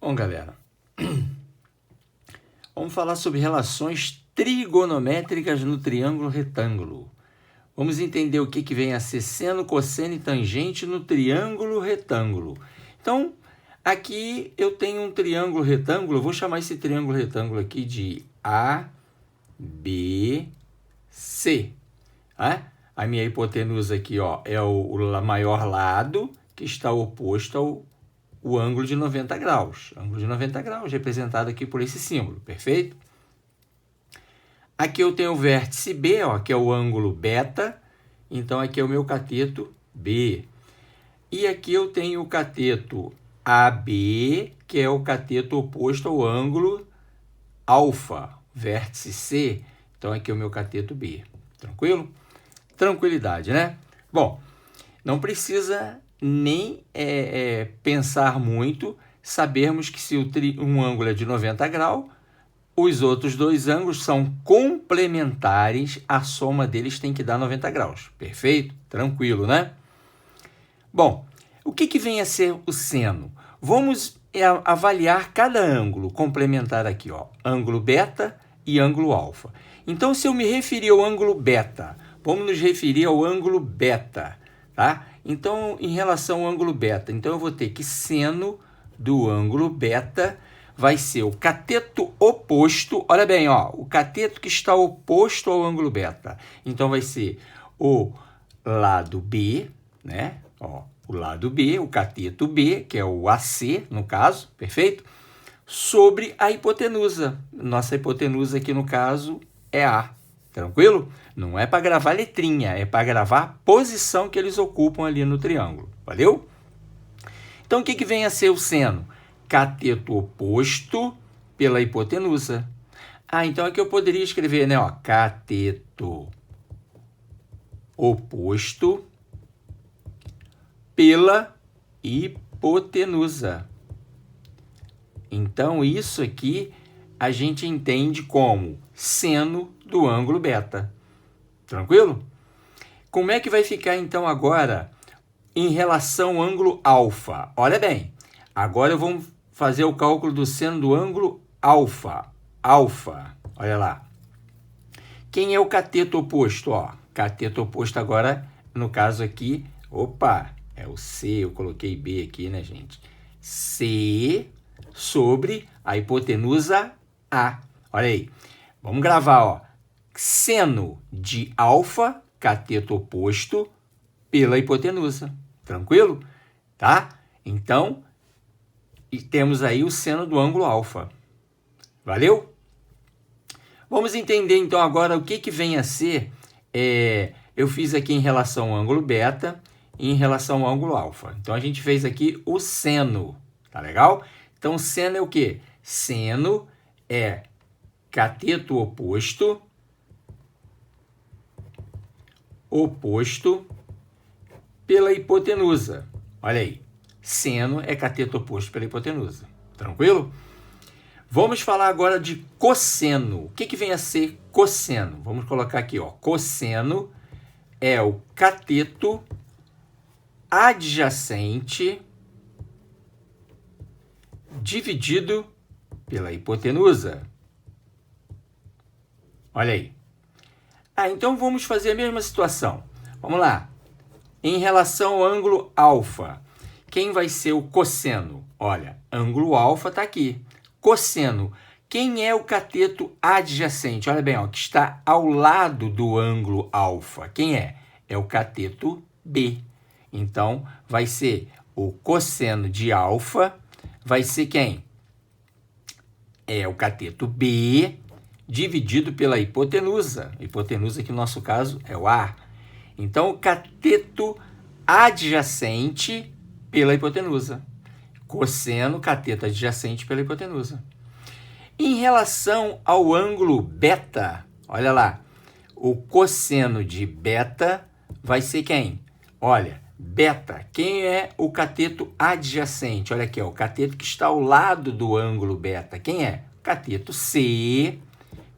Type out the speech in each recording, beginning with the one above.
Bom, galera, vamos falar sobre relações trigonométricas no triângulo retângulo. Vamos entender o que vem a ser seno, cosseno e tangente no triângulo retângulo. Então, aqui eu tenho um triângulo retângulo, eu vou chamar esse triângulo retângulo aqui de ABC. A minha hipotenusa aqui, ó, é o maior lado que está oposto ao o ângulo de 90 graus. Ângulo de 90 graus representado aqui por esse símbolo, perfeito? Aqui eu tenho o vértice B, ó, que é o ângulo beta, então aqui é o meu cateto B. E aqui eu tenho o cateto AB, que é o cateto oposto ao ângulo alfa, vértice C, então aqui é o meu cateto B. Tranquilo? Tranquilidade, né? Bom, não precisa nem pensar muito, sabermos que se um ângulo é de 90 graus, os outros dois ângulos são complementares, a soma deles tem que dar 90 graus. Perfeito? Tranquilo, né? Bom, o que vem a ser o seno? Vamos avaliar cada ângulo complementar aqui, ó, ângulo beta e ângulo alfa. Então, se eu me referir ao ângulo beta, vamos nos referir ao ângulo beta, tá? Então, em relação ao ângulo beta, então eu vou ter que seno do ângulo beta vai ser o cateto oposto, olha bem, ó, o cateto que está oposto ao ângulo beta. Então, vai ser o lado B, né? Ó, o lado B, o cateto B, que é o AC, no caso, perfeito? Sobre a hipotenusa. Nossa hipotenusa aqui, no caso, é A. Tranquilo? Não é para gravar letrinha, é para gravar a posição que eles ocupam ali no triângulo. Valeu? Então, o que vem a ser o seno? Cateto oposto pela hipotenusa. Então aqui eu poderia escrever, né? Ó, cateto oposto pela hipotenusa. Então, isso aqui a gente entende como seno do ângulo beta. Tranquilo? Como é que vai ficar, então, agora em relação ao ângulo alfa? Olha bem, agora vamos fazer o cálculo do seno do ângulo alfa. Alfa, olha lá. Quem é o cateto oposto? Ó, cateto oposto agora, no caso aqui, opa, é o C, eu coloquei B aqui, né, gente? C sobre a hipotenusa A. Olha aí, vamos gravar, ó. Seno de alfa, cateto oposto, pela hipotenusa. Tranquilo? Tá? Então, temos aí o seno do ângulo alfa. Valeu? Vamos entender, então, agora o que vem a ser... eu fiz aqui em relação ao ângulo beta e em relação ao ângulo alfa. Então, a gente fez aqui o seno. Tá legal? Então, seno é o quê? Seno é cateto oposto pela hipotenusa. Olha aí, seno é cateto oposto pela hipotenusa. Tranquilo? Vamos falar agora de cosseno. O que vem a ser cosseno? Vamos colocar aqui, ó. Cosseno é o cateto adjacente dividido pela hipotenusa. Olha aí. Então vamos fazer a mesma situação. Vamos lá. Em relação ao ângulo alfa, quem vai ser o cosseno? Olha, ângulo alfa está aqui. Cosseno, quem é o cateto adjacente? Olha bem, ó, que está ao lado do ângulo alfa. Quem é? É o cateto B. Então, vai ser o cosseno de alfa, vai ser quem? É o cateto B dividido pela hipotenusa. Hipotenusa que no nosso caso é o A. Então, o cateto adjacente pela hipotenusa. Cosseno, cateto adjacente pela hipotenusa. Em relação ao ângulo beta, olha lá, o cosseno de beta vai ser quem? Olha, beta, quem é o cateto adjacente? Olha aqui, ó, o cateto que está ao lado do ângulo beta. Quem é? Cateto C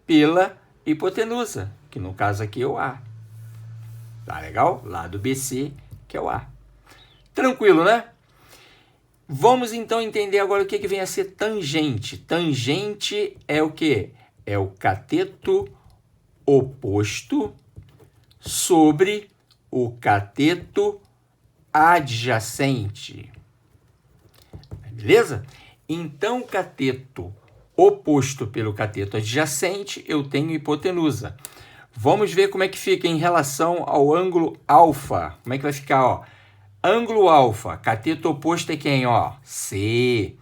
pela hipotenusa, que no caso aqui é o A. Tá legal? Lado BC, que é o A. Tranquilo, né? Vamos então entender agora o que vem a ser tangente. Tangente é o quê? É o cateto oposto sobre o cateto adjacente. Beleza? Então, cateto oposto pelo cateto adjacente, eu tenho hipotenusa. Vamos ver como é que fica em relação ao ângulo alfa. Como é que vai ficar, ó? Ângulo alfa, cateto oposto é quem, ó? C.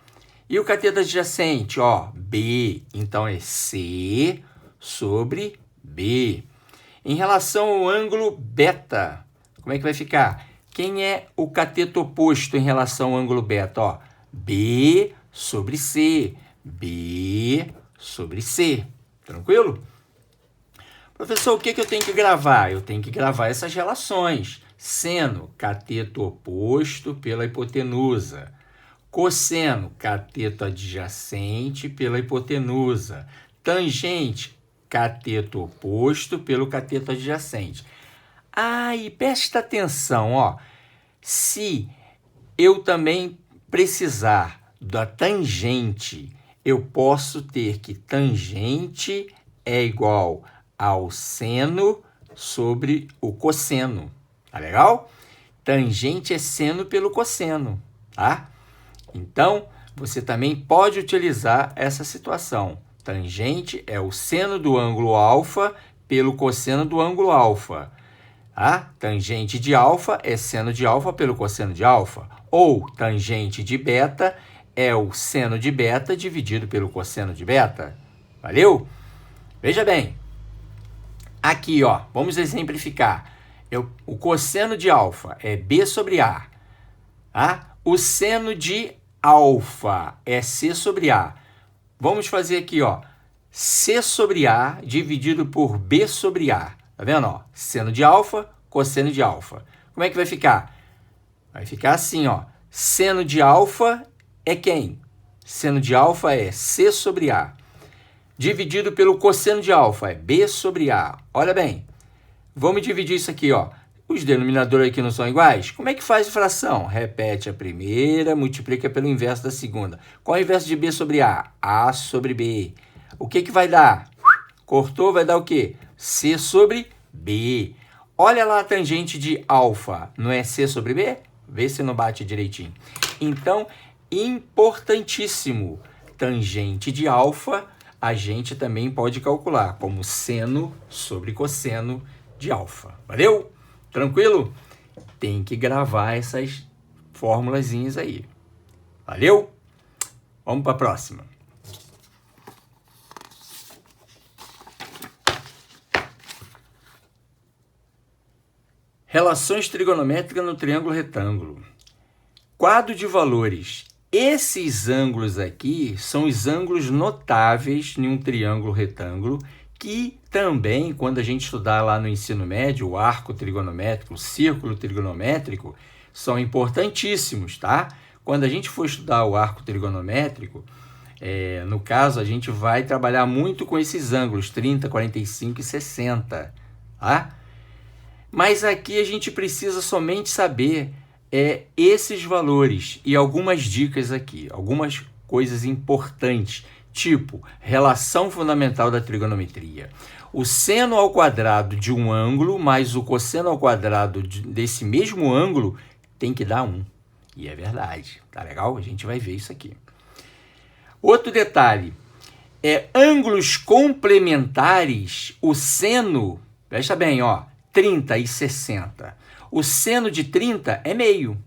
E o cateto adjacente, ó? B. Então, é C sobre B. Em relação ao ângulo beta, como é que vai ficar? Quem é o cateto oposto em relação ao ângulo beta, ó? B sobre C. B sobre C. Tranquilo? Professor, o que eu tenho que gravar? Eu tenho que gravar essas relações. Seno, cateto oposto pela hipotenusa. Cosseno, cateto adjacente pela hipotenusa. Tangente, cateto oposto pelo cateto adjacente. E presta atenção, ó. Se eu também precisar da tangente, eu posso ter que tangente é igual ao seno sobre o cosseno. Tá legal? Tangente é seno pelo cosseno, tá? Então, você também pode utilizar essa situação. Tangente é o seno do ângulo alfa pelo cosseno do ângulo alfa. Tá? Tangente de alfa é seno de alfa pelo cosseno de alfa. Ou tangente de beta é o seno de beta dividido pelo cosseno de beta. Valeu? Veja bem. Aqui, ó, vamos exemplificar. O cosseno de alfa é B sobre A. Tá? O seno de alfa é C sobre A. Vamos fazer aqui, ó, C sobre A dividido por B sobre A. Tá vendo? Ó? Seno de alfa, cosseno de alfa. Como é que vai ficar? Vai ficar assim, ó. Seno de alfa é quem? Seno de alfa é C sobre A. Dividido pelo cosseno de alfa é B sobre A. Olha bem. Vamos dividir isso aqui, ó. Os denominadores aqui não são iguais? Como é que faz fração? Repete a primeira, multiplica pelo inverso da segunda. Qual é o inverso de B sobre A? A sobre B. O que vai dar? Cortou, vai dar o quê? C sobre B. Olha lá a tangente de alfa. Não é C sobre B? Vê se não bate direitinho. Então, importantíssimo. Tangente de alfa, a gente também pode calcular como seno sobre cosseno de alfa. Valeu? Tranquilo? Tem que gravar essas formulazinhas aí. Valeu? Vamos para a próxima. Relações trigonométricas no triângulo retângulo. Quadro de valores. Esses ângulos aqui são os ângulos notáveis em um triângulo retângulo que também, quando a gente estudar lá no ensino médio, o arco trigonométrico, o círculo trigonométrico, são importantíssimos, tá? Quando a gente for estudar o arco trigonométrico, no caso, a gente vai trabalhar muito com esses ângulos, 30, 45 e 60, tá? Mas aqui a gente precisa somente saber esses valores e algumas dicas aqui, algumas coisas importantes, tipo relação fundamental da trigonometria. O seno ao quadrado de um ângulo mais o cosseno ao quadrado desse mesmo ângulo tem que dar 1. E é verdade, tá legal? A gente vai ver isso aqui. Outro detalhe, ângulos complementares, o seno, presta bem, ó, 30 e 60. O seno de 30 é meio.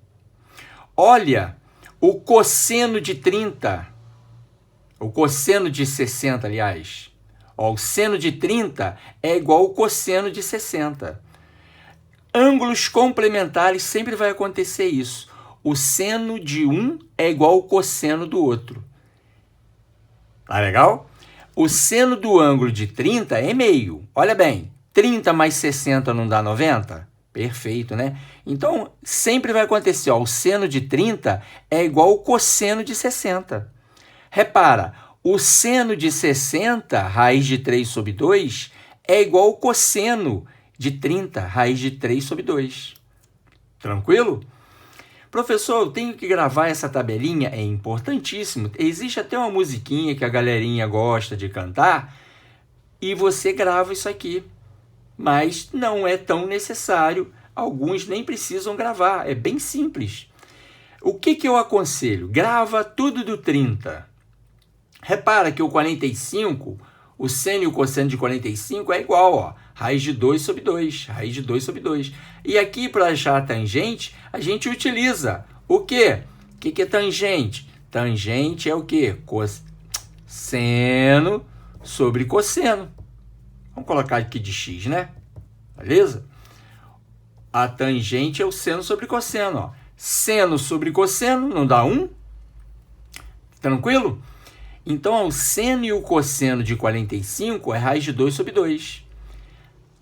Olha, o cosseno de 30, o cosseno de 60, aliás, ó, o seno de 30 é igual ao cosseno de 60. Ângulos complementares sempre vai acontecer isso. O seno de um é igual ao cosseno do outro. Tá legal? O seno do ângulo de 30 é meio. Olha bem, 30 mais 60 não dá 90? Perfeito, né? Então, sempre vai acontecer, ó, o seno de 30 é igual ao cosseno de 60. Repara, o seno de 60, raiz de 3 sobre 2, é igual ao cosseno de 30, raiz de 3 sobre 2. Tranquilo? Professor, eu tenho que gravar essa tabelinha? É importantíssimo. Existe até uma musiquinha que a galerinha gosta de cantar e você grava isso aqui. Mas não é tão necessário. Alguns nem precisam gravar. É bem simples. O que eu aconselho? Grava tudo do 30. Repara que o 45, o seno e o cosseno de 45 é igual, ó. Raiz de 2 sobre 2. Raiz de 2 sobre 2. E aqui, para achar a tangente, a gente utiliza o quê? O que é tangente? Tangente é o quê? Seno sobre cosseno. Vamos colocar aqui de x, né? Beleza? A tangente é o seno sobre cosseno, ó. Seno sobre cosseno não dá 1? Tranquilo? Então, o seno e o cosseno de 45 é raiz de 2 sobre 2.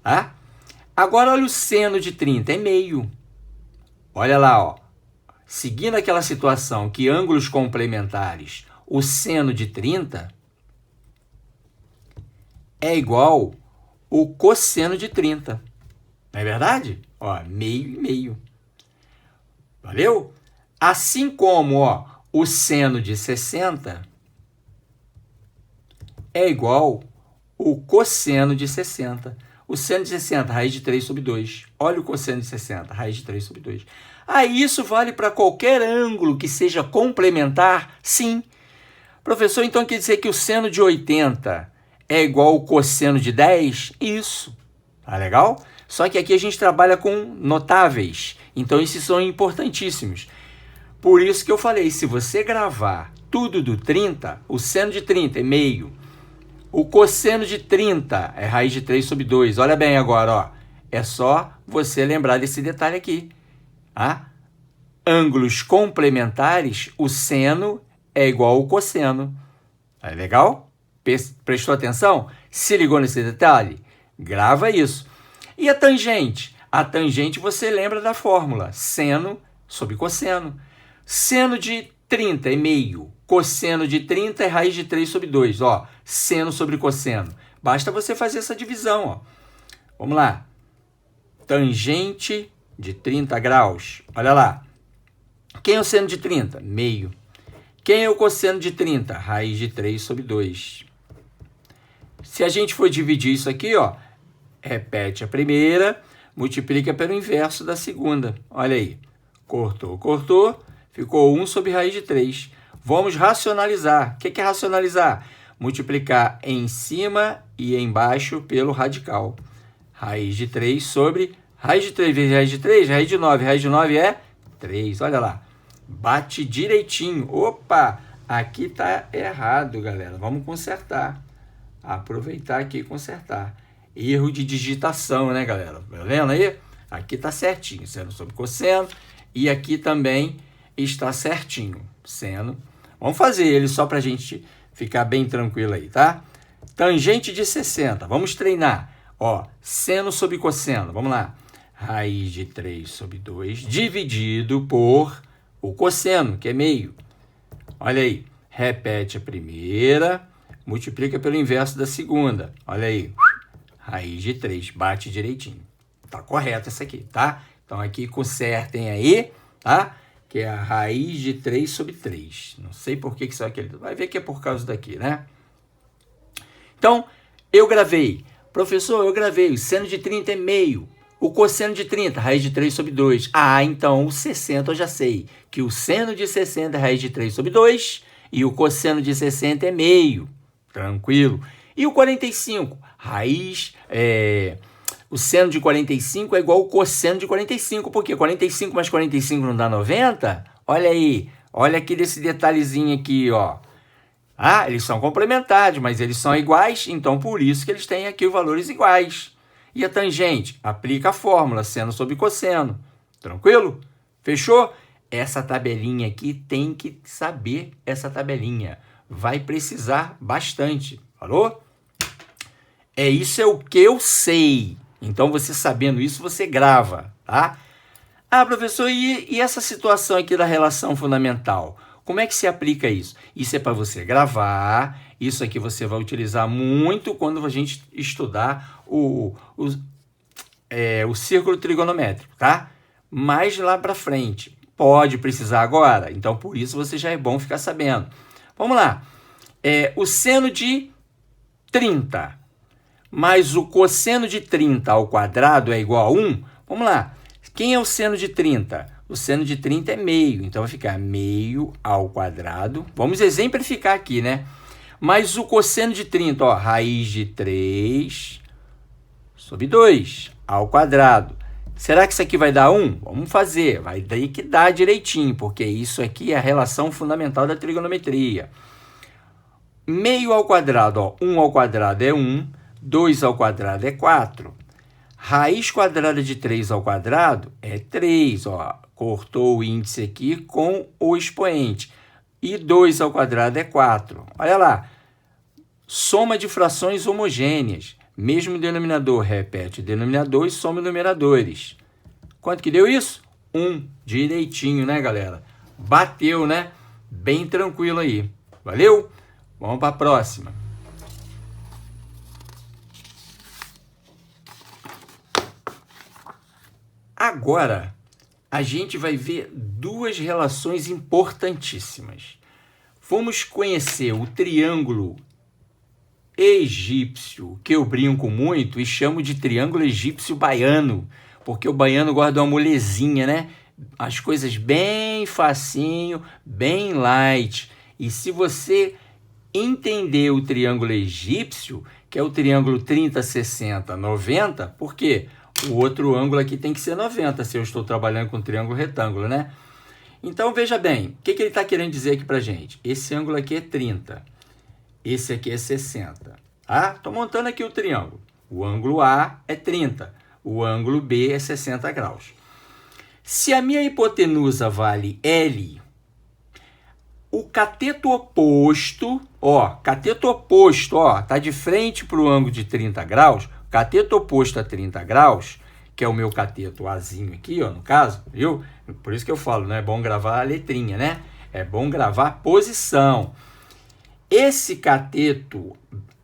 Tá? Agora, olha o seno de 30, é meio. Olha lá, ó. Seguindo aquela situação que ângulos complementares, o seno de 30 é igual o cosseno de 30. Não é verdade? Ó, meio e meio. Valeu? Assim como, ó, o seno de 60 é igual o cosseno de 60. O seno de 60, raiz de 3 sobre 2. Olha o cosseno de 60, raiz de 3 sobre 2. Aí isso vale para qualquer ângulo que seja complementar? Sim. Professor, então quer dizer que o seno de 80 é igual ao cosseno de 10? Isso. Tá legal? Só que aqui a gente trabalha com notáveis. Então, esses são importantíssimos. Por isso que eu falei, se você gravar tudo do 30, o seno de 30 é meio. O cosseno de 30 é raiz de 3 sobre 2. Olha bem agora, ó. É só você lembrar desse detalhe aqui. Tá? Ângulos complementares, o seno é igual ao cosseno. É legal? Prestou atenção? Se ligou nesse detalhe? Grava isso. E a tangente? A tangente você lembra da fórmula. Seno sobre cosseno. Seno de 30 é meio. Cosseno de 30 é raiz de 3 sobre 2. Ó, seno sobre cosseno. Basta você fazer essa divisão. Ó. Vamos lá. Tangente de 30 graus. Olha lá. Quem é o seno de 30? Meio. Quem é o cosseno de 30? Raiz de 3 sobre 2. Se a gente for dividir isso aqui, ó, repete a primeira, multiplica pelo inverso da segunda. Olha aí. Cortou, cortou. Ficou 1 sobre raiz de 3. Vamos racionalizar. O que é racionalizar? Multiplicar em cima e embaixo pelo radical. Raiz de 3 sobre raiz de 3 vezes raiz de 3, raiz de 9. Raiz de 9 é 3. Olha lá. Bate direitinho. Opa! Aqui tá errado, galera. Vamos consertar. Aproveitar aqui e consertar. Erro de digitação, né, galera? Tá vendo aí? Aqui tá certinho. Seno sobre cosseno. E aqui também está certinho. Seno. Vamos fazer ele só para a gente ficar bem tranquilo aí, tá? Tangente de 60. Vamos treinar. Ó, seno sobre cosseno. Vamos lá. Raiz de 3 sobre 2 dividido por o cosseno, que é meio. Olha aí. Repete a primeira. Multiplica pelo inverso da segunda. Olha aí. Raiz de 3. Bate direitinho. Tá correto essa aqui, tá? Então, aqui consertem aí, tá? Que é a raiz de 3 sobre 3. Não sei por que isso é aquele. Vai ver que é por causa daqui, né? Então, eu gravei. Professor, eu gravei. O seno de 30 é meio. O cosseno de 30, raiz de 3 sobre 2. Ah, então o 60 eu já sei. Que o seno de 60 é raiz de 3 sobre 2. E o cosseno de 60 é meio. Tranquilo. E o 45? Raiz... O seno de 45 é igual ao cosseno de 45. Por quê? 45 mais 45 não dá 90? Olha aí. Olha aqui desse detalhezinho aqui, ó. Ah, eles são complementares, mas eles são iguais, então por isso que eles têm aqui os valores iguais. E a tangente? Aplica a fórmula, seno sobre cosseno. Tranquilo? Fechou? Essa tabelinha aqui tem que saber essa tabelinha. Vai precisar bastante. Falou? Isso é o que eu sei. Então, você sabendo isso, você grava, tá? Ah, professor, e essa situação aqui da relação fundamental? Como é que se aplica isso? Isso é para você gravar. Isso aqui você vai utilizar muito quando a gente estudar o círculo trigonométrico, tá? Mais lá para frente. Pode precisar agora. Então, por isso, você já é bom ficar sabendo. Vamos lá. O seno de 30 mais o cosseno de 30 ao quadrado é igual a 1. Vamos lá. Quem é o seno de 30? O seno de 30 é meio. Então, vai ficar meio ao quadrado. Vamos exemplificar aqui, né? Mais o cosseno de 30, ó, raiz de 3 sobre 2 ao quadrado. Será que isso aqui vai dar 1? Vamos fazer. Vai ter que dar direitinho, porque isso aqui é a relação fundamental da trigonometria. Meio ao quadrado, ó, 1 ao quadrado é 1, 2 ao quadrado é 4. Raiz quadrada de 3 ao quadrado é 3, ó. Cortou o índice aqui com o expoente. E 2 ao quadrado é 4. Olha lá. Soma de frações homogêneas. Mesmo denominador repete o denominador e soma numeradores. Quanto que deu isso? 1. Direitinho, né, galera? Bateu, né? Bem tranquilo aí. Valeu? Vamos para a próxima. Agora, a gente vai ver duas relações importantíssimas. Vamos conhecer o triângulo egípcio, que eu brinco muito e chamo de triângulo egípcio baiano, porque o baiano gosta de uma molezinha, né? As coisas bem facinho, bem light. E se você entender o triângulo egípcio, que é o triângulo 30, 60, 90, por quê? O outro ângulo aqui tem que ser 90, se eu estou trabalhando com triângulo retângulo, né? Então, veja bem, o que ele está querendo dizer aqui para gente? Esse ângulo aqui é 30. Esse aqui é 60. Ah, estou montando aqui o triângulo. O ângulo A é 30. O ângulo B é 60 graus. Se a minha hipotenusa vale L, o cateto oposto, tá de frente para o ângulo de 30 graus, cateto oposto a 30 graus, que é o meu cateto Azinho aqui, ó, no caso, viu? Por isso que eu falo, não é bom gravar a letrinha, né? É bom gravar a posição. Esse cateto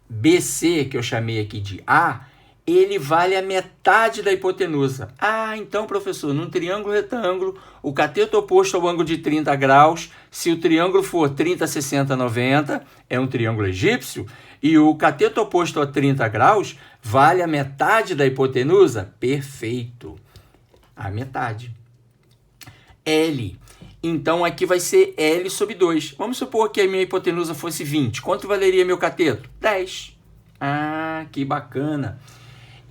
BC, que eu chamei aqui de A, ele vale a metade da hipotenusa. Ah, então, professor, num triângulo retângulo, o cateto oposto ao ângulo de 30 graus, se o triângulo for 30, 60, 90, é um triângulo egípcio, e o cateto oposto a 30 graus vale a metade da hipotenusa? Perfeito. A metade. L. Então, aqui vai ser L sobre 2. Vamos supor que a minha hipotenusa fosse 20. Quanto valeria meu cateto? 10. Ah, que bacana.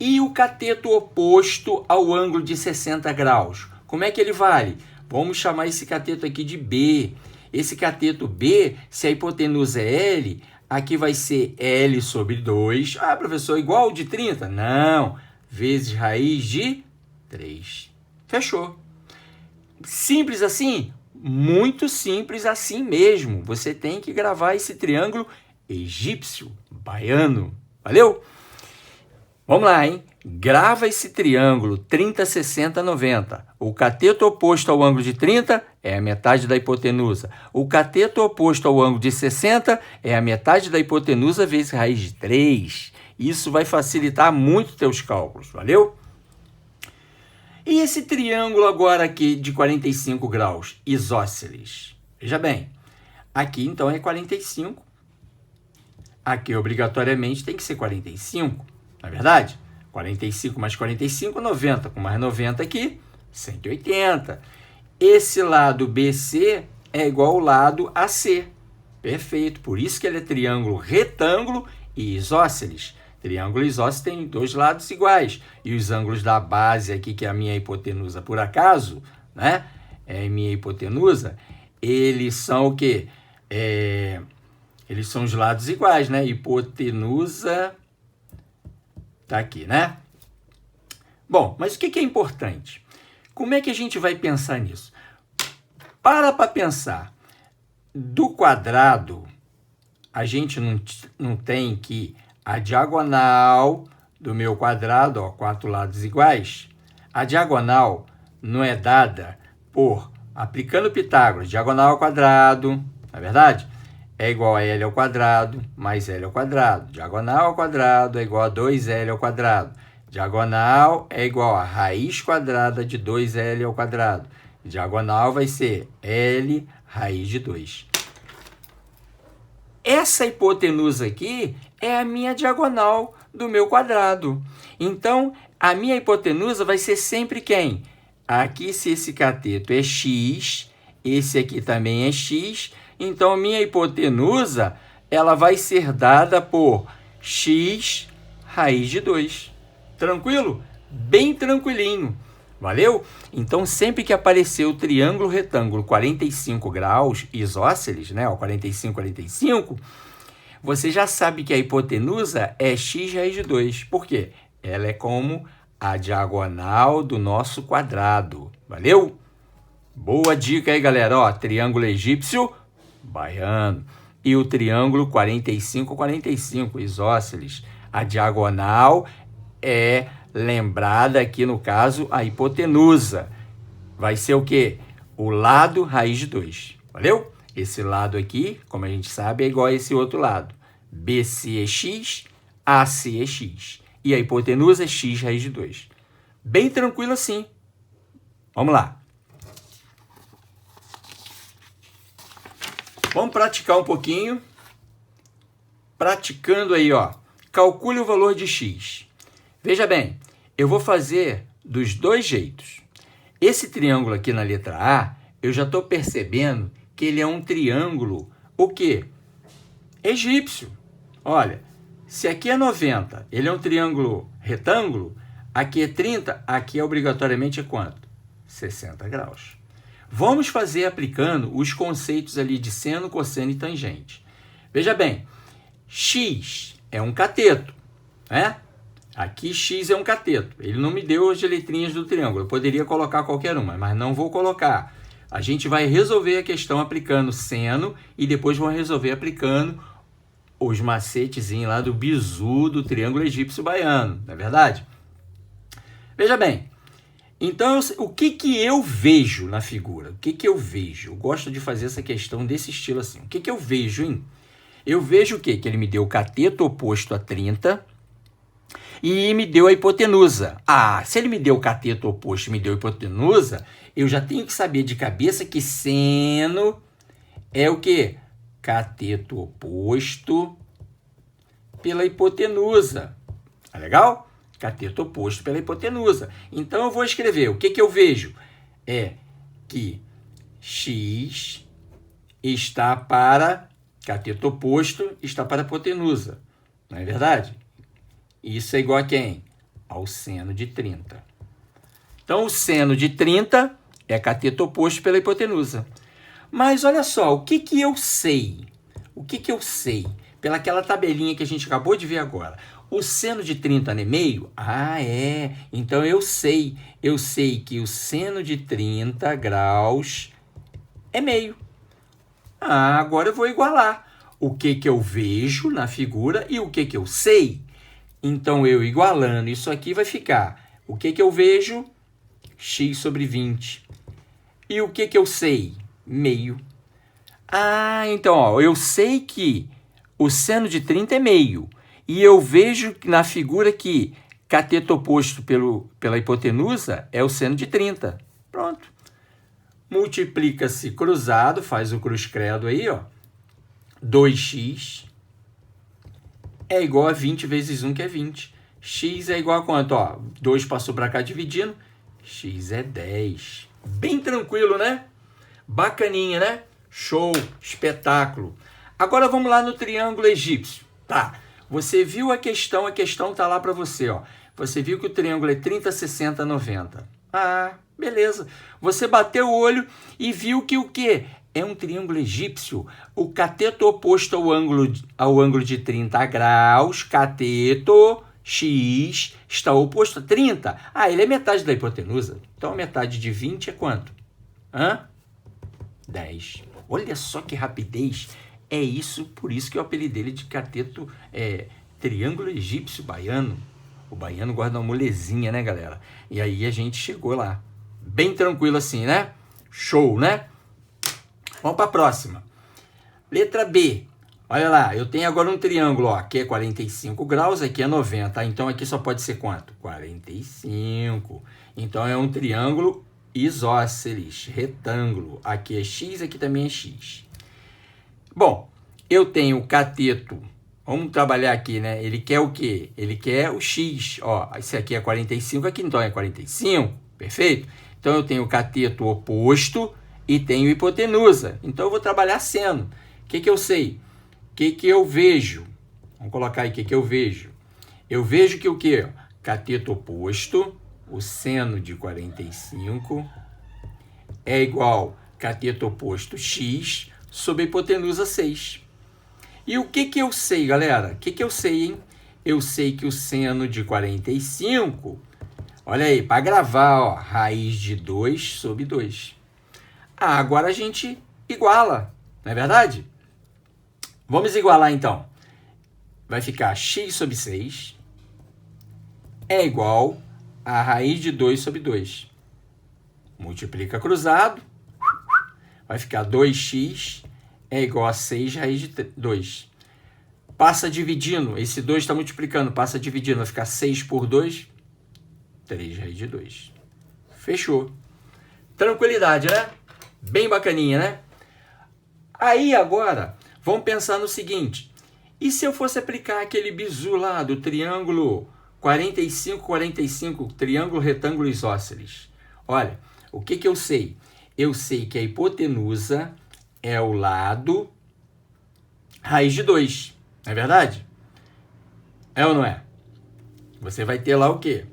E o cateto oposto ao ângulo de 60 graus? Como é que ele vale? Vamos chamar esse cateto aqui de B. Esse cateto B, se a hipotenusa é L, aqui vai ser L sobre 2. Ah, professor, igual ao de 30? Não. Vezes raiz de 3. Fechou. Simples assim? Muito simples assim mesmo. Você tem que gravar esse triângulo egípcio, baiano. Valeu? Vamos lá, hein? Grava esse triângulo 30, 60, 90. O cateto oposto ao ângulo de 30 é a metade da hipotenusa. O cateto oposto ao ângulo de 60 é a metade da hipotenusa vezes raiz de 3. Isso vai facilitar muito teus cálculos. Valeu? E esse triângulo agora aqui de 45 graus, isósceles? Veja bem, aqui então é 45. Aqui obrigatoriamente tem que ser 45, não é verdade? 45 mais 45, 90. Com mais 90 aqui, 180. Esse lado BC é igual ao lado AC. Perfeito, por isso que ele é triângulo retângulo e isósceles. Triângulo isósceles tem dois lados iguais. E os ângulos da base aqui, que é a minha hipotenusa por acaso, né? É a minha hipotenusa, eles são o quê? Eles são os lados iguais, né? Hipotenusa tá aqui, né? Bom, mas o que é importante? Como é que a gente vai pensar nisso? Para pensar. Do quadrado, a gente não tem que a diagonal do meu quadrado, ó, 4 lados iguais, a diagonal não é dada por, aplicando Pitágoras, diagonal ao quadrado, não é verdade? É igual a L ao quadrado mais L ao quadrado. Diagonal ao quadrado é igual a 2L ao quadrado. Diagonal é igual a raiz quadrada de 2L ao quadrado. Diagonal vai ser L raiz de 2. Essa hipotenusa aqui é a minha diagonal do meu quadrado. Então, a minha hipotenusa vai ser sempre quem? Aqui, se esse cateto é x, esse aqui também é x, então a minha hipotenusa ela vai ser dada por x raiz de 2. Tranquilo? Bem tranquilinho. Valeu? Então, sempre que aparecer o triângulo retângulo 45 graus isósceles, né, 45, 45, você já sabe que a hipotenusa é x raiz de 2. Por quê? Ela é como a diagonal do nosso quadrado. Valeu? Boa dica aí, galera. Ó, triângulo egípcio, baiano. E o triângulo 45, 45, isósceles. A diagonal é lembrada aqui, no caso, a hipotenusa. Vai ser o quê? O lado raiz de 2. Valeu? Esse lado aqui, como a gente sabe, é igual a esse outro lado. BC é x, AC é x. E a hipotenusa é x raiz de 2. Bem tranquilo assim. Vamos lá. Vamos praticar um pouquinho. Praticando aí, ó. Calcule o valor de x. Veja bem, eu vou fazer dos dois jeitos. Esse triângulo aqui na letra A, eu já estou percebendo que ele é um triângulo, o quê? Egípcio. Olha, se aqui é 90, ele é um triângulo retângulo, aqui é 30, aqui obrigatoriamente é quanto? 60 graus. Vamos fazer aplicando os conceitos ali de seno, cosseno e tangente. Veja bem, x é um cateto, né? Aqui x é um cateto. Ele não me deu as letrinhas do triângulo. Eu poderia colocar qualquer uma, mas não vou colocar. A gente vai resolver a questão aplicando seno e depois vamos resolver aplicando os macetezinhos lá do bizu do triângulo egípcio baiano, não é verdade? Veja bem, então o que eu vejo na figura? O que eu vejo? Eu gosto de fazer essa questão desse estilo assim. O que eu vejo, hein? Eu vejo o quê? Que ele me deu o cateto oposto a 30 e me deu a hipotenusa. Ah, se ele me deu o cateto oposto e me deu a hipotenusa, eu já tenho que saber de cabeça que seno é o quê? Cateto oposto pela hipotenusa. Tá legal? Cateto oposto pela hipotenusa. Então, eu vou escrever. O que eu vejo? É que x está para... Cateto oposto está para a hipotenusa. Não é verdade? Isso é igual a quem? Ao seno de 30. Então, o seno de 30 é cateto oposto pela hipotenusa. Mas, olha só, o que eu sei? O que eu sei? Pelaquela tabelinha que a gente acabou de ver agora. O seno de 30 não é meio? Ah, é. Então, eu sei. Eu sei que o seno de 30 graus é meio. Ah, agora eu vou igualar. O que eu vejo na figura e o que eu sei. Então, eu igualando isso aqui vai ficar. O que eu vejo? X sobre 20. E o que eu sei? Meio. Ah, então, ó, eu sei que o seno de 30 é meio. E eu vejo na figura que cateto oposto pela hipotenusa é o seno de 30. Pronto. Multiplica-se cruzado, faz o cruz credo aí, ó. 2x é igual a 20 vezes 1, que é 20. X é igual a quanto? Ó, 2 passou para cá dividindo. X é 10. Bem tranquilo, né? Bacaninha, né? Show, espetáculo. Agora vamos lá no triângulo egípcio. Tá, você viu a questão tá lá para você, ó. Você viu que o triângulo é 30, 60, 90. Ah, beleza. Você bateu o olho e viu que o quê? É um triângulo egípcio. O cateto oposto ao ângulo de 30 graus, cateto x, está oposto a 30. Ah, ele é metade da hipotenusa. Então, a metade de 20 é quanto? 10. Olha só que rapidez. É isso, por isso que eu apelidei ele de cateto triângulo egípcio baiano. O baiano guarda uma molezinha, né, galera? E aí a gente chegou lá. Bem tranquilo assim, né? Show, né? Vamos para a próxima. Letra B. Olha lá, eu tenho agora um triângulo, ó. Aqui é 45 graus, aqui é 90. Então, aqui só pode ser quanto? 45. Então, é um triângulo isósceles, retângulo. Aqui é x, aqui também é x. Bom, eu tenho o cateto. Vamos trabalhar aqui, né? Ele quer o quê? Ele quer o x. Ó, esse aqui é 45, aqui então é 45. Perfeito? Então, eu tenho o cateto oposto e tenho hipotenusa. Então, eu vou trabalhar seno. O que eu sei? O que eu vejo? Vamos colocar aí o que eu vejo. Eu vejo que o quê? Cateto oposto, o seno de 45, é igual cateto oposto x sobre a hipotenusa 6. E o que eu sei, galera? O que eu sei, hein? Eu sei que o seno de 45, olha aí, para gravar, ó, raiz de 2 sobre 2. Ah, agora a gente iguala, não é verdade? Vamos igualar, então. Vai ficar x sobre 6 é igual a raiz de 2 sobre 2. Multiplica cruzado, vai ficar 2x é igual a 6 raiz de 2. Passa dividindo, esse 2 está multiplicando, passa dividindo, vai ficar 6 por 2, 3 raiz de 2. Fechou. Tranquilidade, né? Bem bacaninha, né? Aí agora, vamos pensar no seguinte. E se eu fosse aplicar aquele bizu lá do triângulo 45, 45, triângulo retângulo isósceles? Olha, o que eu sei? Eu sei que a hipotenusa é o lado raiz de 2. Não é verdade? É ou não é? Você vai ter lá o quê?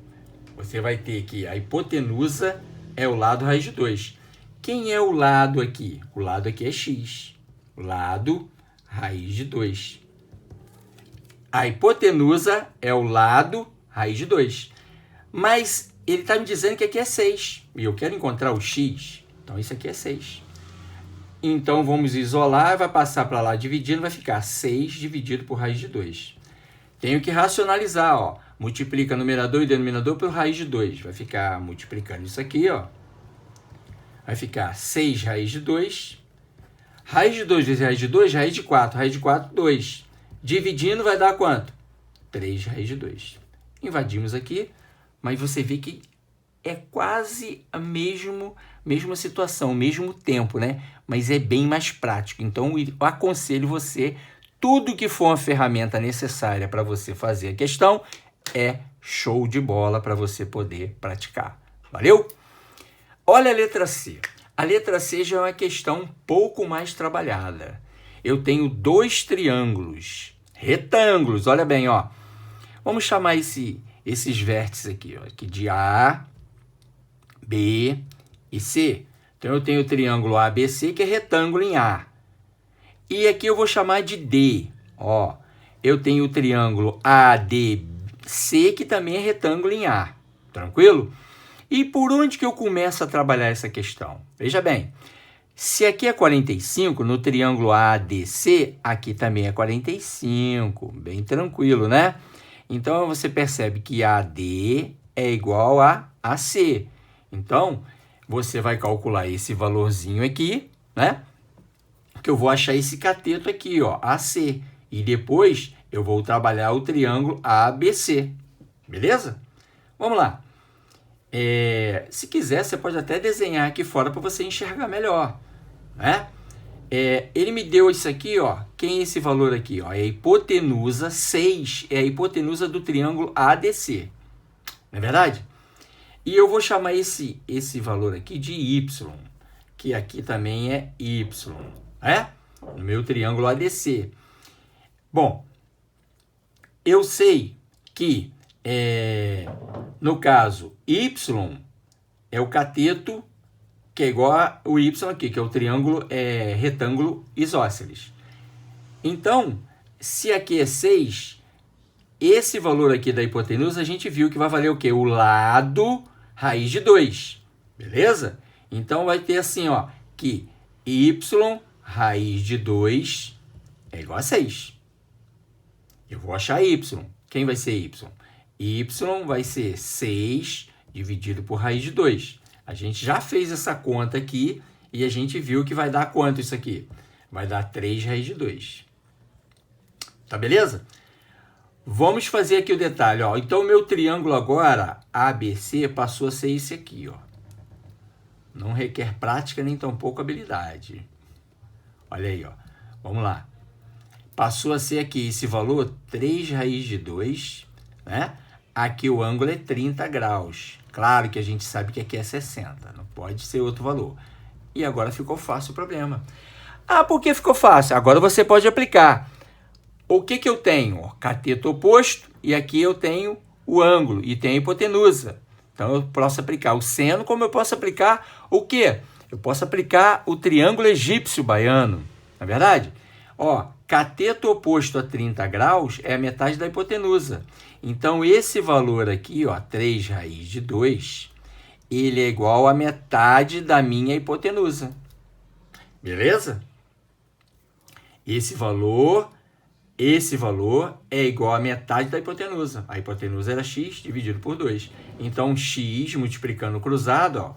Você vai ter que a hipotenusa é o lado raiz de 2. Quem é o lado aqui? O lado aqui é x. O lado raiz de 2. A hipotenusa é o lado raiz de 2. Mas ele está me dizendo que aqui é 6. E eu quero encontrar o x. Então, isso aqui é 6. Então, vamos isolar, vai passar para lá dividindo, vai ficar 6 dividido por raiz de 2. Tenho que racionalizar, ó. Multiplica numerador e denominador pelo raiz de 2. Vai ficar multiplicando isso aqui, ó. Vai ficar 6 raiz de 2. Raiz de 2 vezes raiz de 2, raiz de 4. Raiz de 4, 2. Dividindo vai dar quanto? 3 raiz de 2. Invadimos aqui, mas você vê que é quase a mesma situação, o mesmo tempo, né? Mas é bem mais prático. Então, eu aconselho você, tudo que for uma ferramenta necessária para você fazer a questão, é show de bola para você poder praticar. Valeu? Olha a letra C. A letra C já é uma questão um pouco mais trabalhada. Eu tenho 2 triângulos, retângulos, olha bem, ó. Vamos chamar esses vértices aqui, ó, aqui de A, B e C. Então, eu tenho o triângulo ABC, que é retângulo em A. E aqui eu vou chamar de D. Ó, eu tenho o triângulo ADC, que também é retângulo em A. Tranquilo? E por onde que eu começo a trabalhar essa questão? Veja bem, se aqui é 45, no triângulo ADC, aqui também é 45. Bem tranquilo, né? Então, você percebe que AD é igual a AC. Então, você vai calcular esse valorzinho aqui, né? Que eu vou achar esse cateto aqui, ó, AC. E depois eu vou trabalhar o triângulo ABC. Beleza? Vamos lá. Se quiser, você pode até desenhar aqui fora para você enxergar melhor, né? Ele me deu isso aqui, ó. Quem é esse valor aqui? Ó? É a hipotenusa 6, é a hipotenusa do triângulo ADC. Não é verdade? E eu vou chamar esse valor aqui de y, que aqui também é y, né? No meu triângulo ADC. Bom, eu sei que, no caso, y é o cateto que é igual ao y aqui, que é o triângulo retângulo isósceles. Então, se aqui é 6, esse valor aqui da hipotenusa, a gente viu que vai valer o quê? O lado raiz de 2, beleza? Então, vai ter assim, ó, que y raiz de 2 é igual a 6. Eu vou achar y. Quem vai ser y? Y vai ser 6 dividido por raiz de 2. A gente já fez essa conta aqui e a gente viu que vai dar quanto isso aqui? Vai dar 3 raiz de 2. Tá beleza? Vamos fazer aqui o detalhe, ó. Então, o meu triângulo agora, ABC, passou a ser esse aqui, ó. Não requer prática nem tampouco habilidade. Olha aí, ó. Vamos lá. Passou a ser aqui esse valor 3 raiz de 2, né? Aqui o ângulo é 30 graus. Claro que a gente sabe que aqui é 60, não pode ser outro valor. E agora ficou fácil o problema. Ah, por que ficou fácil? Agora você pode aplicar. O que que eu tenho? Cateto oposto, e aqui eu tenho o ângulo, e tem a hipotenusa. Então, eu posso aplicar o seno, como eu posso aplicar o quê? Eu posso aplicar o triângulo egípcio baiano, não é verdade? Ó, cateto oposto a 30 graus é a metade da hipotenusa. Então, esse valor aqui, ó, 3 raiz de 2, ele é igual a metade da minha hipotenusa. Beleza? Esse valor é igual a metade da hipotenusa. A hipotenusa era x dividido por 2. Então, x multiplicando o cruzado, ó,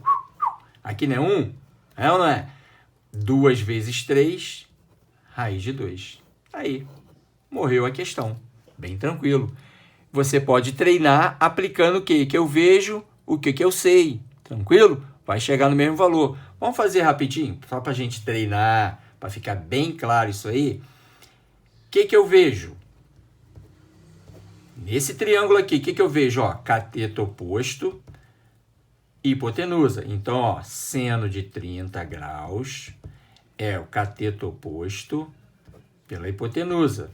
aqui não é 1? É ou não é? 2 vezes 3, raiz de 2. Aí, morreu a questão. Bem tranquilo. Você pode treinar aplicando o que eu vejo, o que eu sei. Tranquilo? Vai chegar no mesmo valor. Vamos fazer rapidinho, só para a gente treinar, para ficar bem claro isso aí. O que eu vejo? Nesse triângulo aqui, o que eu vejo? Ó, cateto oposto, hipotenusa. Então, ó, seno de 30 graus é o cateto oposto pela hipotenusa.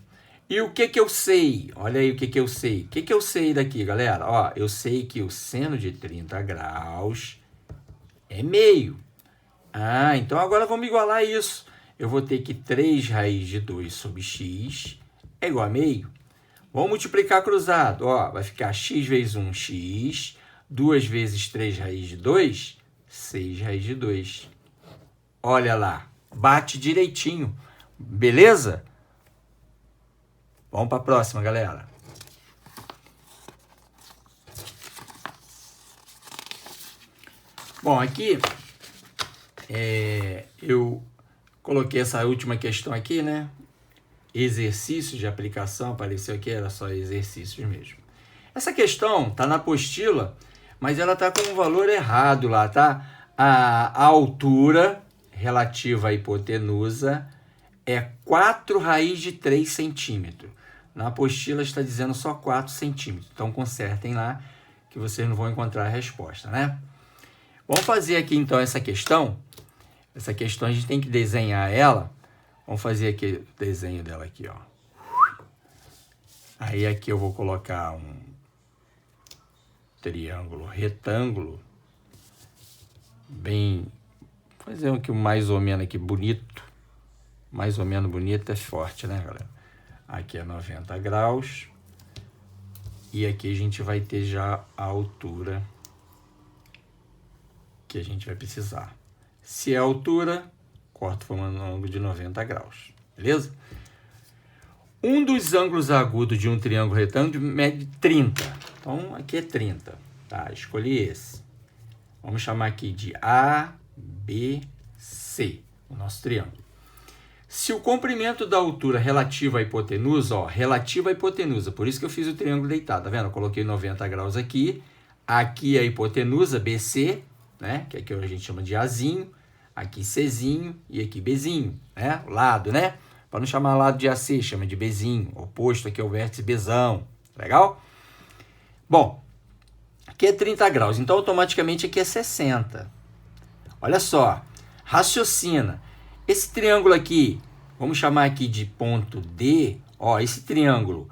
E o que eu sei? Olha aí o que eu sei. O que eu sei daqui, galera? Ó, eu sei que o seno de 30 graus é meio. Ah, então agora vamos igualar isso. Eu vou ter que 3 raiz de 2 sobre x é igual a meio. Vamos multiplicar cruzado. Ó, vai ficar x vezes 1, x. 2 vezes 3 raiz de 2, 6 raiz de 2. Olha lá, bate direitinho. Beleza? Vamos para a próxima, galera. Bom, aqui eu coloquei essa última questão aqui, né? Exercícios de aplicação, apareceu aqui, era só exercícios mesmo. Essa questão está na apostila, mas ela está com um valor errado lá, tá? A altura relativa à hipotenusa é 4 raiz de 3 centímetros. Na apostila está dizendo só 4 centímetros. Então, consertem lá que vocês não vão encontrar a resposta, né? Vamos fazer aqui, então, essa questão. Essa questão a gente tem que desenhar ela. Vamos fazer aqui o desenho dela aqui, ó. Aí aqui eu vou colocar um triângulo retângulo. Bem... fazer um aqui mais ou menos aqui bonito. Mais ou menos bonito é forte, né, galera? Aqui é 90 graus. E aqui a gente vai ter já a altura que a gente vai precisar. Se é a altura, corto formando um ângulo de 90 graus. Beleza? Um dos ângulos agudos de um triângulo retângulo mede 30. Então, aqui é 30. Tá, escolhi esse. Vamos chamar aqui de ABC, o nosso triângulo. Se o comprimento da altura relativa à hipotenusa, ó, relativa à hipotenusa, por isso que eu fiz o triângulo deitado, tá vendo? Eu coloquei 90 graus aqui, aqui a hipotenusa, BC, né? Que aqui a gente chama de Azinho, aqui Czinho e aqui Bzinho, né? O lado, né? Para não chamar lado de AC, chama de Bzinho, oposto aqui é o vértice Bzão, legal? Bom, aqui é 30 graus, então automaticamente aqui é 60. Olha só, raciocina. Esse triângulo aqui, vamos chamar aqui de ponto D, ó, esse triângulo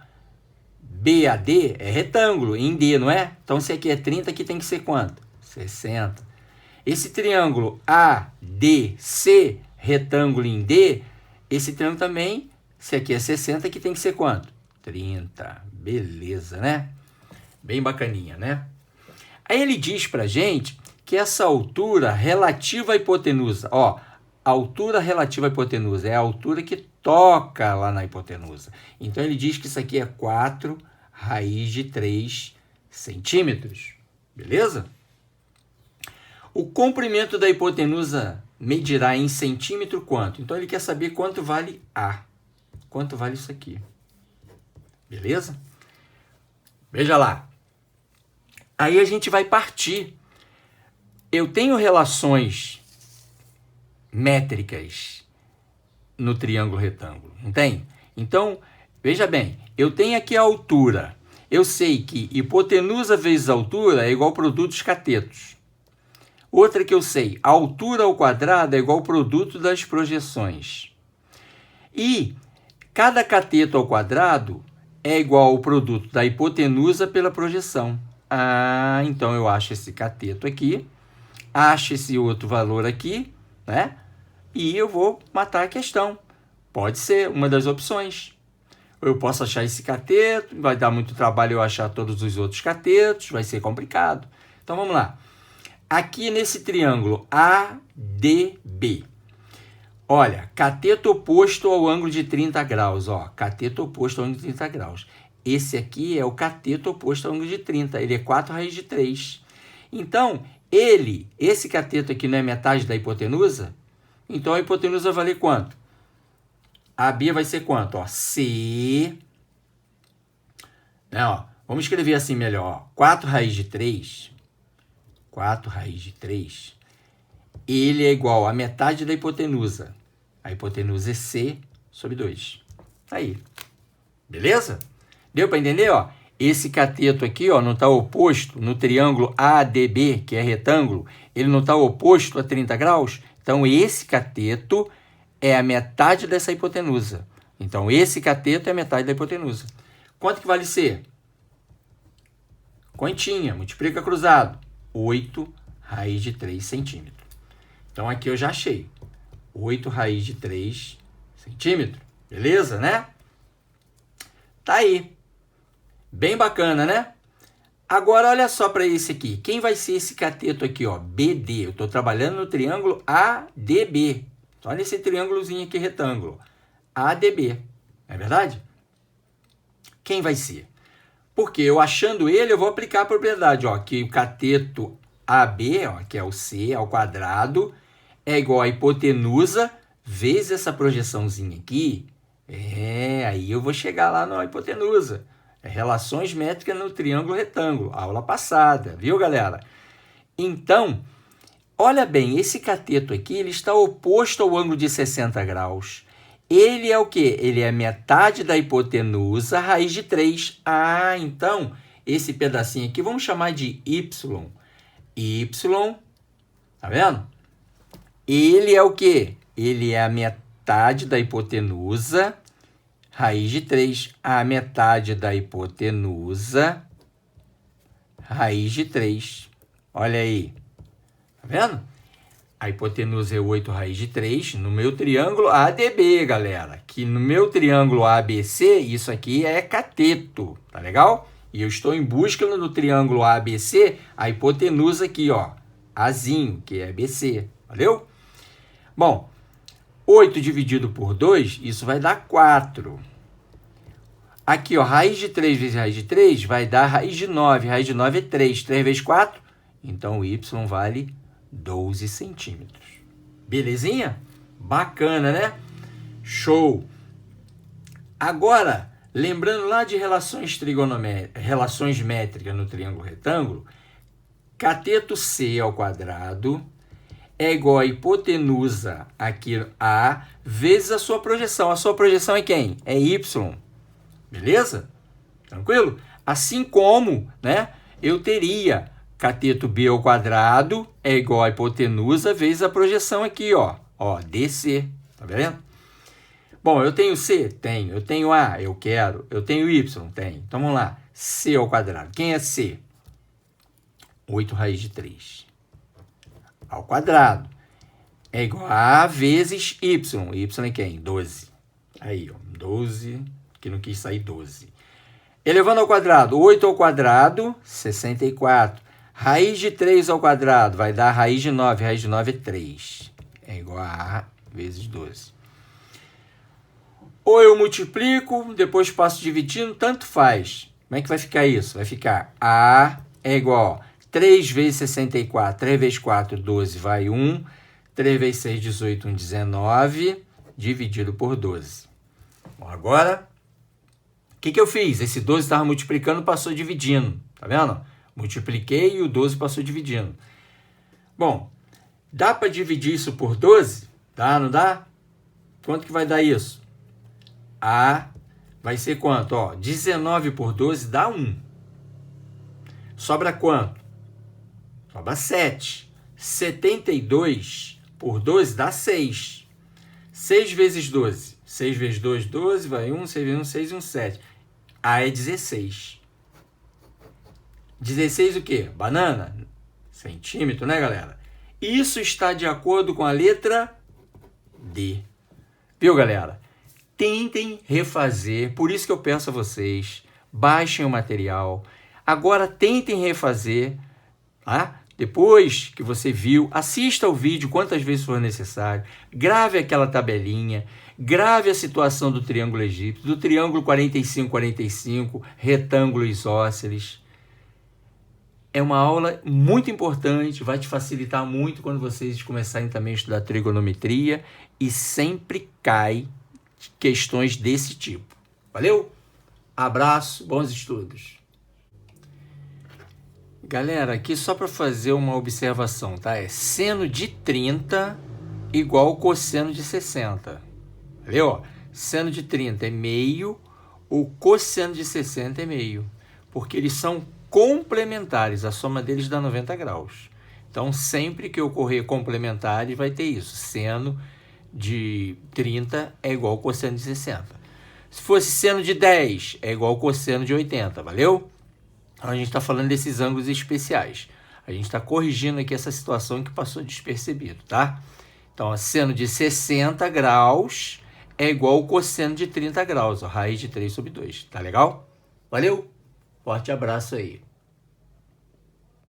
BAD é retângulo em D, não é? Então, se aqui é 30, aqui tem que ser quanto? 60. Esse triângulo ADC, retângulo em D, esse triângulo também, se aqui é 60, aqui tem que ser quanto? 30. Beleza, né? Bem bacaninha, né? Aí ele diz pra gente que essa altura relativa à hipotenusa, ó, a altura relativa à hipotenusa é a altura que toca lá na hipotenusa. Então, ele diz que isso aqui é 4 raiz de 3 centímetros. Beleza? O comprimento da hipotenusa medirá em centímetro quanto? Então, ele quer saber quanto vale A. Quanto vale isso aqui. Beleza? Veja lá. Aí a gente vai partir. eu tenho relações métricas no triângulo retângulo, não tem? Então, veja bem, eu tenho aqui a altura. Eu sei que hipotenusa vezes altura é igual ao produto dos catetos. Outra que eu sei, a altura ao quadrado é igual ao produto das projeções. E cada cateto ao quadrado é igual ao produto da hipotenusa pela projeção. Ah, então eu acho esse cateto aqui, acho esse outro valor aqui, né? E eu vou matar a questão. Pode ser uma das opções. Eu posso achar esse cateto, vai dar muito trabalho eu achar todos os outros catetos, vai ser complicado. Então vamos lá. Aqui nesse triângulo ADB, olha, cateto oposto ao ângulo de 30 graus, ó, cateto oposto ao ângulo de 30 graus. Esse aqui é o cateto oposto ao ângulo de 30, ele é 4 raiz de 3. Então, esse cateto aqui não é metade da hipotenusa? Então, a hipotenusa vai valer quanto? AB vai ser quanto? Ó, C, né, ó, vamos escrever assim melhor, ó, 4 raiz de 3, 4 raiz de 3, ele é igual a metade da hipotenusa. A hipotenusa é C sobre 2. Aí, beleza? Deu para entender? Ó? Esse cateto aqui, ó, não está oposto no triângulo ADB, que é retângulo, ele não está oposto a 30 graus. Então, esse cateto é a metade dessa hipotenusa. Então, esse cateto é a metade da hipotenusa. Quanto que vale C? Continha, multiplica cruzado. 8 raiz de 3 centímetros. Então, aqui eu já achei. 8 raiz de 3 centímetros. Beleza, né? Tá aí. Bem bacana, né? Agora, olha só para esse aqui. Quem vai ser esse cateto aqui, ó? BD. Eu estou trabalhando no triângulo ADB. Olha esse triângulozinho aqui, retângulo. ADB. Não é verdade? Quem vai ser? Porque eu achando ele, eu vou aplicar a propriedade, ó, que o cateto AB, ó, que é o C ao quadrado, é igual a hipotenusa vezes essa projeçãozinha aqui. Aí eu vou chegar lá na hipotenusa. Relações métricas no triângulo retângulo. Aula passada, viu, galera? Então, olha bem, esse cateto aqui, ele está oposto ao ângulo de 60 graus. Ele é o quê? Ele é metade da hipotenusa raiz de 3. Ah, então, esse pedacinho aqui, vamos chamar de Y. Y, tá vendo? Ele é o quê? Ele é a metade da hipotenusa raiz de 3. A metade da hipotenusa raiz de 3. Olha aí. Tá vendo? A hipotenusa é 8 raiz de 3 no meu triângulo ADB, galera. Que no meu triângulo ABC, isso aqui é cateto, tá legal? E eu estou em busca no triângulo ABC, a hipotenusa aqui, ó, Azinho, que é BC, valeu? Bom, 8 dividido por 2, isso vai dar 4. Aqui, ó, raiz de 3 vezes raiz de 3 vai dar raiz de 9. Raiz de 9 é 3. 3 vezes 4, então o Y vale 12 centímetros. Belezinha? Bacana, né? Show! Agora, lembrando lá de relações métricas no triângulo retângulo, cateto C ao quadrado é igual a hipotenusa aqui A vezes a sua projeção. A sua projeção é quem? É Y. Beleza? Tranquilo? Assim como, né, eu teria cateto B ao quadrado é igual a hipotenusa vezes a projeção aqui, ó, DC. Tá vendo? Bom, eu tenho C? Tenho. Eu tenho A? Eu quero. Eu tenho Y? Tenho. Então, vamos lá. C ao quadrado. Quem é C? 8 raiz de 3. Ao quadrado. É igual a A vezes Y. Y é quem? 12. Aí, ó. 12, que não quis sair 12. Elevando ao quadrado. 8 ao quadrado, 64. Raiz de 3 ao quadrado vai dar raiz de 9. Raiz de 9 é 3. É igual a A vezes 12. Ou eu multiplico, depois passo dividindo, tanto faz. Como é que vai ficar isso? Vai ficar A é igual a 3 vezes 64. 3 vezes 4, 12, vai 1. 3 vezes 6, 18, 1, 19, dividido por 12. Bom, agora, o que eu fiz? Esse 12 estava multiplicando, passou dividindo. Tá vendo? Multipliquei e o 12 passou dividindo. Bom, dá para dividir isso por 12? Dá, não dá? Quanto que vai dar isso? Vai ser quanto? 19 por 12 dá 1. Sobra quanto? Sobra 7. 72 por 12 dá 6. 6 vezes 12. 6 vezes 2, 12, vai 1, 6 vezes 1, 6 e 1, 7. É 16. 16 o quê? Banana? Centímetro, né, galera? Isso está de acordo com a letra D. Viu, galera? Tentem refazer, por isso que eu peço a vocês, baixem o material. Agora tentem refazer, tá? Depois que você viu, assista o vídeo quantas vezes for necessário, grave aquela tabelinha, grave a situação do triângulo egípcio, do triângulo 45-45, retângulo isósceles. É uma aula muito importante, vai te facilitar muito quando vocês começarem também a estudar trigonometria e sempre cai questões desse tipo. Valeu? Abraço, bons estudos. Galera, aqui só para fazer uma observação, tá? É seno de 30 igual cosseno de 60. Valeu? Seno de 30 é meio, o cosseno de 60 é meio, porque eles são complementares, a soma deles dá 90 graus. Então, sempre que ocorrer complementares, vai ter isso. Seno de 30 é igual ao cosseno de 60. Se fosse seno de 10, é igual ao cosseno de 80, valeu? Então, a gente está falando desses ângulos especiais. A gente está corrigindo aqui essa situação que passou despercebido, tá? Então, seno de 60 graus é igual ao cosseno de 30 graus, raiz de 3 sobre 2. Tá legal? Valeu? Forte abraço aí.